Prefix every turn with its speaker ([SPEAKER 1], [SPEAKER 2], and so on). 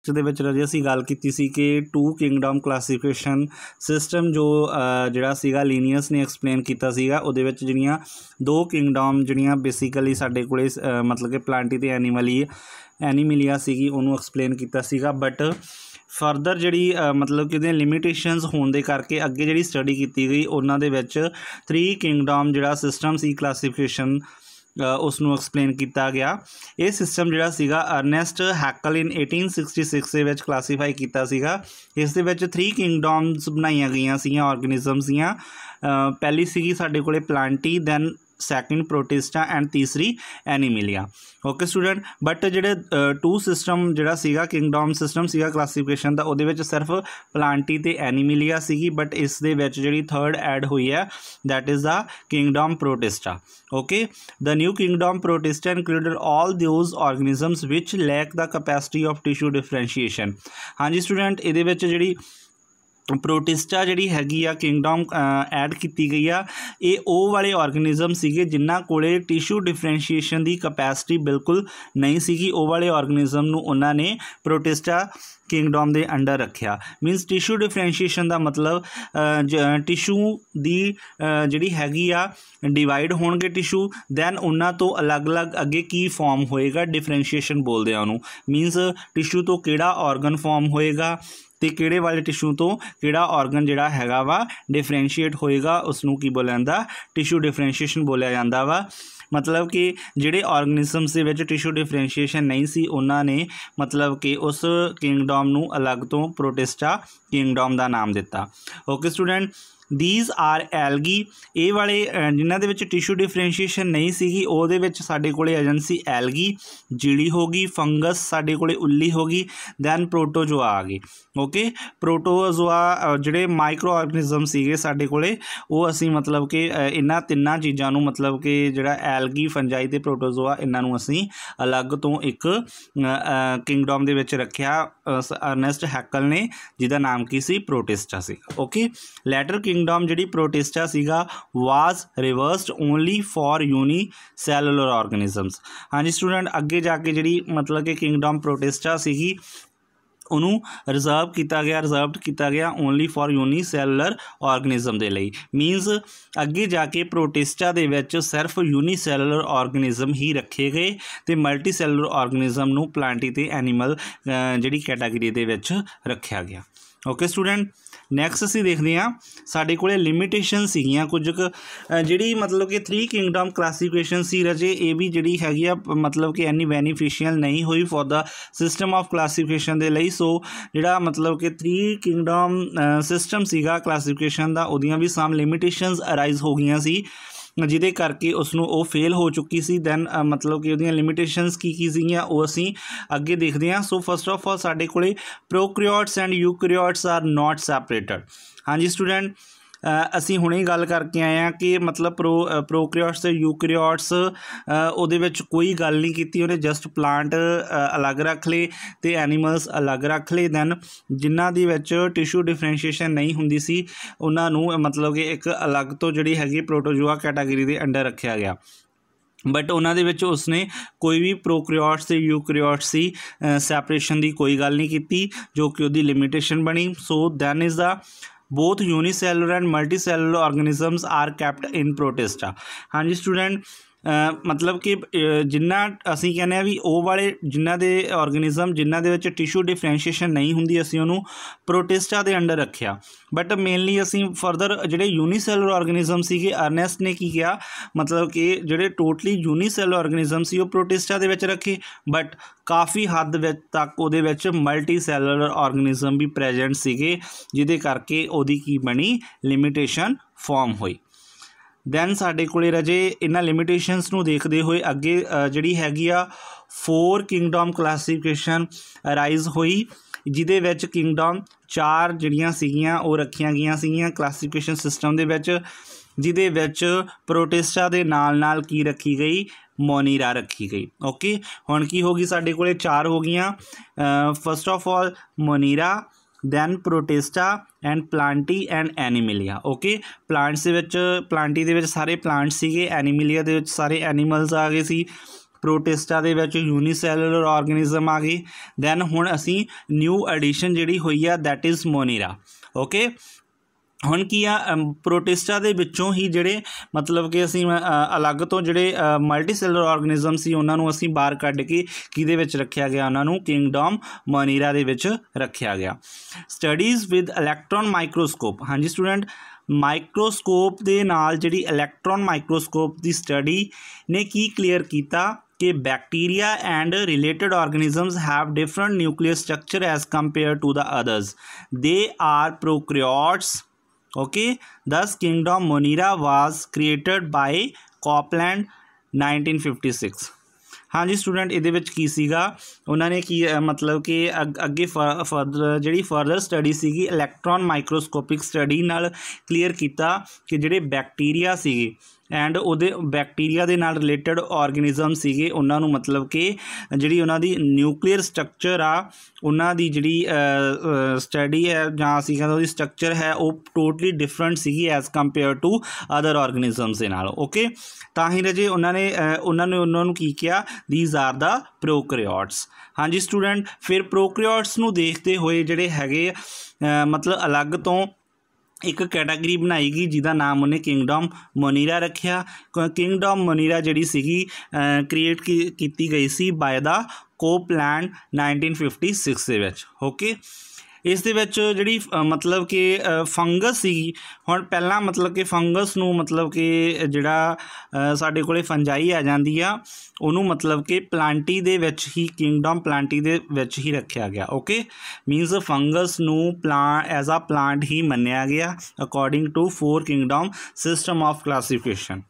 [SPEAKER 1] Last दे विच राजे असीं गल कीती सी कि टू किंगडम क्लासीफिकेशन सिस्टम जो जिहड़ा सीगा लीनियस ने एक्सप्लेन कीता सीगा उहदे विच जिहड़ियां दो किंगडम जिहड़ियां बेसिकली साडे कोले मतलब कि प्लांटी ते एनीमलिया सीगी उहनूं एक्सप्लेन कीता सीगा। बट फरदर जिहड़ी मतलब कि लिमिटेशनस होने दे करके अगे जिहड़ी स्टडी की गई उन्हां दे विच 3 किंगडम जिहड़ा सिस्टम सी क्लासीफिकेशन उसनूं एक्सप्लेन किया गया। ये सिस्टम जिहड़ा सीगा अर्नेस्ट हैकल इन 1866 दे विच क्लासीफाई किया सीगा। इस दे विच 3 किंगडम्स बनाईयां गईयां सीगियां ऑर्गेनिजम्स दीयां। पहली सीगी साडे कोले Plantae, then second Protista and तीसरी एनीमिलिया। ओके स्टूडेंट, बट जिहड़े टू सिस्टम जिहड़ा सीगा किंगडम सिस्टम सीगा क्लासीफिकेशन दा उहदे विच सिर्फ प्लांटी ते एनीमिलिया सीगी। बट इस दे विच जिहड़ी थर्ड ऐड हुई है that is the kingdom Protista. Okay, the new kingdom Protista included all those organisms which lack the capacity of tissue differentiation. हाँ जी स्टूडेंट, इहदे विच जिहड़ी प्रोटिस्टा जिहड़ी हैगी आ किंगडम ऐड की गई आ, ये वो वाले ऑर्गेनिजम सीगे जिन्हां कोले टिश्यू डिफरेंशिएशन की कैपेसिटी बिल्कुल नहीं सीगी। वो वाले ऑर्गेनिजम नूं उन्हां ने प्रोटिस्टा किंगडम के अंडर रखा। मीनस टिश्यू डिफरेंशिएशन का मतलब टिश्यू की जिहड़ी हैगी आ डिवाइड होणगे टिश्यू, दैन उन्हां तो अलग अलग अगे की फॉर्म होएगा डिफरेंशिएशन बोलते हैं उन्होंने। मीनस टिश्यू तो किहड़ा ऑर्गन फॉर्म होएगा तो किहड़े वाले टिश्यू तो किहड़ा ऑर्गन जिहड़ा हैगा वा डिफरेंशिएट होएगा, उसनूं की बोलिया जांदा टिश्यू डिफरेंशिएशन बोलिया जांदा वा। मतलब कि जिहड़े organisms they which tissue differentiation नहीं सी उन्हां ने मतलब कि उस किंगडम नूं अलग तो प्रोटिस्टा किंगडम का नाम दिता। Okay student, these are algae. ये वाले जिन्हां दे विच टिश्यू डिफरेंशिएशन नहीं सीगी उहदे विच साडे कोले एजेंसी एलगी जीड़ी होगी, फंगस साडे कोले उल्ली होगी, दैन प्रोटोजोआ आ गई। ओके, प्रोटोजोआ जिहड़े माइक्रो ऑर्गेनिजम सीगे साडे कोले वो असी मतलब कि इन्हां तिन्नां चीज़ां नूं मतलब कि जिहड़ा एलगी फंजाई ते प्रोटोजोआ इन्हां नूं असी अलग तो एक किंगडम दे विच रखिया अर्नेस्ट हैकल ने, जिहदा नाम की सी प्रोटिस्टा सी। ओके, लैटर किंगडम जिहड़ी प्रोटिस्टा सीगा was reversed only for यूनीसैलुलर organisms. हाँ जी स्टूडेंट, अगे जाके जिहड़ी मतलब कि किंगडम प्रोटिस्टा सीगी उन्होंने रिजर्व किया गया ओनली फॉर यूनीसैलुलर ऑर्गेनिजम के लिए। मीनस अगे जाके प्रोटिस्टा दे विच सिर्फ यूनीसैलुलर ऑर्गेनिजम ही रखे गए तो मल्टीसैलुलर ऑर्गेनिजम नूं प्लांटी ते एनीमल जिहड़ी कैटागरी दे विच रखा गया। ओके स्टूडेंट, नैक्सट असीं देखते हैं साडे कोले लिमिटेशन सीगियां कुछ जिहड़ी मतलब कि 3 किंगडम क्लासीफिकेशन सी रजे ये भी जिहड़ी हैगी आ मतलब कि इन्नी बेनीफिशियल नहीं हुई for the system of classification दे लई। सो जिहड़ा मतलब कि 3 किंगडम सिस्टम सीगा क्लासीफिकेशन दा उहदियां भी सम लिमिटेशनस अराइज हो गईयां सी जिहदे करके उसनूं वो फेल हो चुकी सी। दैन मतलब कि उहदियां लिमिटेशनस की सीगियां वो असीं अगे देखते हैं। सो फस्ट ऑफ ऑल साडे कोले prokaryotes and eukaryotes are not separated. हाँ जी स्टूडेंट, असीं हुणे गल करके आए हैं कि मतलब प्रोकैरियोट्स ते यूकैरियोट्स उहदे विच कोई गल नहीं कीती, उहने जस्ट प्लांट अलग रख ले ते एनीमल्स अलग रख ले। दैन जिन्हां दे विच टिश्यू डिफरेंशिएशन नहीं हुंदी सी उन्हां नूं मतलब कि एक अलग तो जिहड़ी हैगी प्रोटोजोआ कैटागरी दे अंडर रखा गया। बट उन्होंने विच उसने कोई भी प्रोकैरियोट्स ते यूकैरियोट्स की सैपरेशन की कोई गल नहीं की जो कि उसकी लिमिटेशन बनी। So then is the both unicellular and multicellular organisms are kept in Protista. हाँ जी स्टूडेंट, मतलब कि जिन्ना असीं कहने भी वो वाले जिन्हां दे ऑर्गेनिजम जिन्हां दे विच टिश्यू डिफरेंशिएशन नहीं हुंदी असीं उहनूं प्रोटिस्टा दे अंडर रखिया। बट मेनली असीं फरदर जिहड़े यूनीसैलुलर ऑर्गेनिजम सीगे अर्नेस्ट ने की किया मतलब कि जिहड़े टोटली यूनीसैलुलर ऑर्गेनिजम सी वो प्रोटिस्टा दे विच रखे। बट काफ़ी हद तक उहदे विच मल्टीसैलुलर ऑर्गेनिजम भी प्रेजेंट सीगे जिहदे करके उहदी की बनी लिमिटेशन फॉर्म हुई। दैन साडे कोले रजे इन्हां लिमिटेशनस नूं देखदे होए अगे जिहड़ी हैगी आ 4 किंगडम क्लासीफिकेशन अराइज हुई जिहदे विच किंगडम 4 जिहड़ियां सीगियां वो रखियां गईयां सीगियां क्लासीफिकेशन सिस्टम दे विच, जिहदे विच प्रोटिस्टा दे नाल नाल की रखी गई मोनीरा रखी गई। ओके, हुण की होगी साडे कोले 4 हो गईयां। First of all Monera, then Protista and Plantae and Animalia. Okay, plants दे विच प्लांटी दे विच सारे प्लांट्स सीगे, एनीमिलिया दे विच सारे एनीमल्स आ गए सी। प्रोटिस्टा दे विच यूनीसैलुलर ऑर्गेनिज्म आ गई। दैन हुण असी न्यू एडिशन जिहड़ी हुई है दैट इज़ मोनीरा। ओके हुण की आ प्रोटिस्टा दे विचों ही जिहड़े मतलब कि असीं अलग तो जिहड़े मल्टीसैलुलर ऑर्गेनिज्म सी उन्हां नूं असीं बाहर कढ के किहदे विच रखिया गया, उन्हां नूं किंगडम मोनीरा दे विच रखिया गया। Studies with electron microscope. हाँ जी स्टूडेंट, माइक्रोस्कोप दे नाल जिहड़ी इलैक्ट्रॉन माइक्रोस्कोप दी स्टडी ने की क्लीयर कीता कि bacteria and related organisms have different nuclear structure as compare to the others. They are prokaryotes. Okay this kingdom Monera was created by Copeland 1956। हाँ जी स्टूडेंट, इहदे विच की सीगा उन्होंने की मतलब कि अगे फर्दर जिहड़ी फर्दर स्टडी सीगी इलैक्ट्रॉन माइक्रोस्कोपिक स्टडी नाल क्लीयर कीता कि जिहड़े बैक्टीरिया सीगे एंड उहदे बैक्टीरिया दे नाल रिलेटेड ऑर्गेनिज्म सीगे उन्हां नूं मतलब कि जिहड़ी उन्हां दी न्यूक्लियर स्ट्रक्चर आ उन्हां दी जिहड़ी स्टडी है जां असीं कहंदे उहदी स्ट्रक्चर है वो टोटली डिफरेंट सीगी as compare to other organisms दे नाल। ओके तां ही रजे उन्होंने उन्होंने की किया दीज आर द प्रोकैरियोट्स। हाँ जी स्टूडेंट, फिर प्रोकैरियोट्स नूं देखते हुए जिहड़े हैगे मतलब अलग तो एक कैटागरी बनाई गई जिहदा नाम उन्हें किंगडम मोनीरा रखिया। किंगडम मोनीरा जिहड़ी सीगी क्रिएट की गई सी बाय द कोपलैंड 1956 दे विच। ओके इस दे विच जिहड़ी मतलब कि फंगस सी हुण पहला मतलब कि फंगस नूं मतलब कि जिहड़ा साडे कोले फंजाई आ जांदी आ उहनूं मतलब कि प्लांटी दे विच ही किंगडम प्लांटी दे विच ही रखिया गया। ओके मीनस फंगस नूं एज अ प्लांट ही मन्निया गया according to 4 kingdom system of classification.